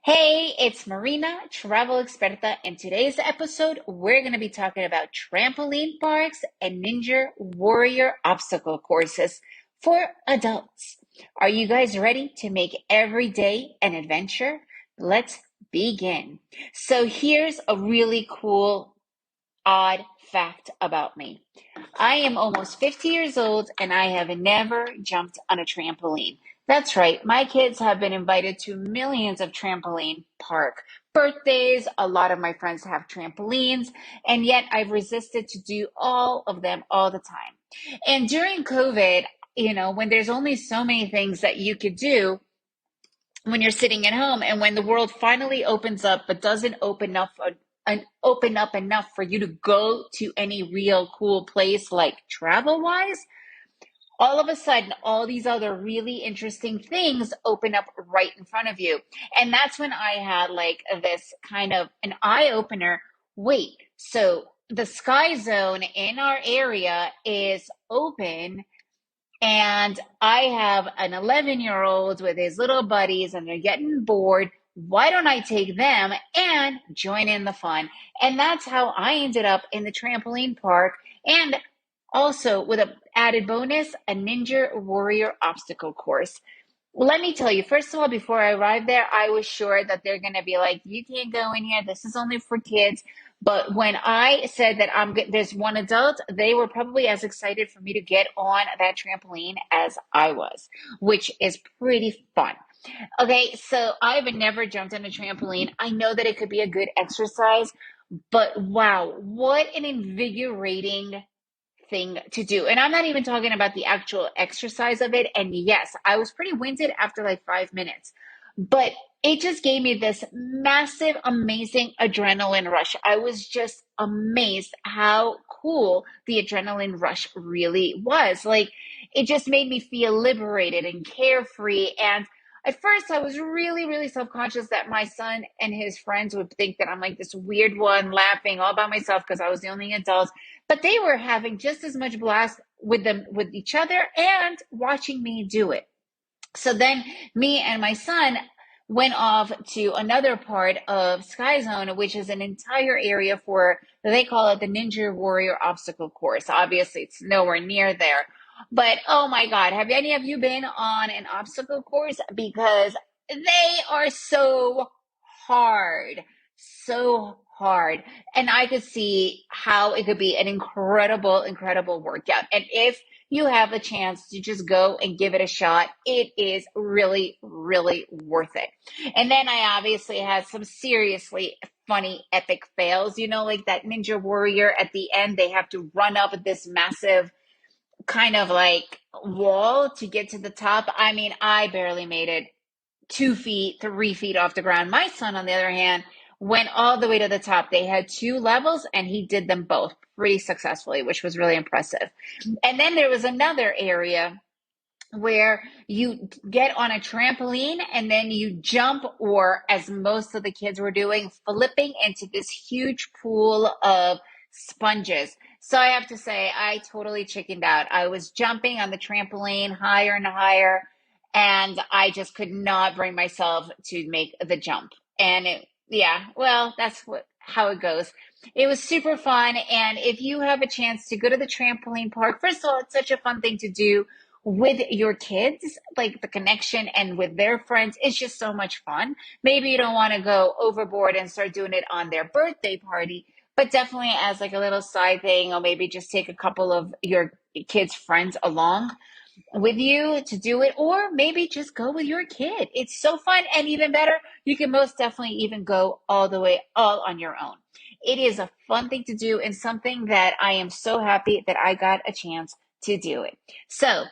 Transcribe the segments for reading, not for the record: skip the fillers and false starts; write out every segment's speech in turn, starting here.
Hey, it's Marina, travel experta. In today's episode, we're going to be talking about trampoline parks and ninja warrior obstacle courses for adults. Are you guys ready to make every day an adventure? Let's begin. So here's a really cool, odd fact about me. I am almost 50 years old and I have never jumped on a trampoline. That's right, my kids have been invited to millions of trampoline park birthdays. A lot of my friends have trampolines, and yet I've resisted to do all of them all the time. And during COVID, when there's only so many things that you could do when you're sitting at home and when the world finally opens up but doesn't open up enough for you to go to any real cool place like travel wise, all of a sudden all these other really interesting things open up right in front of you. And that's when I had like this kind of an eye opener. Wait, so the sky zone in our area is open, and I have an 11-year-old with his little buddies and they're getting bored. Why don't I take them and join in the fun? And that's how I ended up in the trampoline park. And also, with an added bonus, a Ninja Warrior obstacle course. Let me tell you, first of all, before I arrived there, I was sure that they're going to be like, you can't go in here. This is only for kids. But when I said that there's one adult, they were probably as excited for me to get on that trampoline as I was, which is pretty fun. Okay, so I've never jumped on a trampoline. I know that it could be a good exercise, but wow, what an invigorating thing to do. And I'm not even talking about the actual exercise of it. And yes, I was pretty winded after like 5 minutes, but it just gave me this massive, amazing adrenaline rush. I was just amazed how cool the adrenaline rush really was. Like, it just made me feel liberated and carefree. And at first, I was really, really self-conscious that my son and his friends would think that I'm like this weird one laughing all by myself because I was the only adult. But they were having just as much blast with each other and watching me do it. So then me and my son went off to another part of Sky Zone, which is an entire area for, they call it the Ninja Warrior obstacle course. Obviously, it's nowhere near there. But oh my God, have any of you been on an obstacle course? Because they are so hard, so hard. And I could see how it could be an incredible, incredible workout. And if you have a chance to just go and give it a shot, it is really, really worth it. And then I obviously had some seriously funny, epic fails. Like that Ninja Warrior at the end, they have to run up this massive kind of like wall to get to the top. I mean, I barely made it 2 feet, 3 feet off the ground. My son, on the other hand, went all the way to the top. They had two levels and he did them both pretty successfully, which was really impressive. And then there was another area where you get on a trampoline and then you jump, or as most of the kids were doing, flipping into this huge pool of sponges. So I have to say, I totally chickened out. I was jumping on the trampoline higher and higher, and I just could not bring myself to make the jump. And yeah, well, how it goes. It was super fun. And if you have a chance to go to the trampoline park, first of all, it's such a fun thing to do with your kids, like the connection and with their friends. It's just so much fun. Maybe you don't want to go overboard and start doing it on their birthday party, but definitely as like a little side thing, or maybe just take a couple of your kids' friends along with you to do it, or maybe just go with your kid. It's so fun. And even better, you can most definitely even go all the way all on your own. It is a fun thing to do and something that I am so happy that I got a chance to do it. So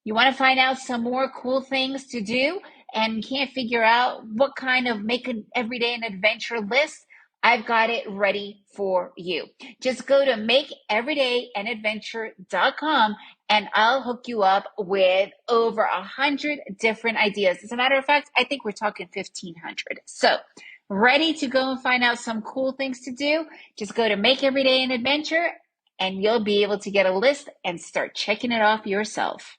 you want to find out some more cool things to do and can't figure out what kind of make an everyday an adventure list? I've got it ready for you. Just go to makeeverydayanadventure.com and I'll hook you up with over 100 different ideas. As a matter of fact, I think we're talking 1,500. So ready to go and find out some cool things to do? Just go to Make Every Day an Adventure and you'll be able to get a list and start checking it off yourself.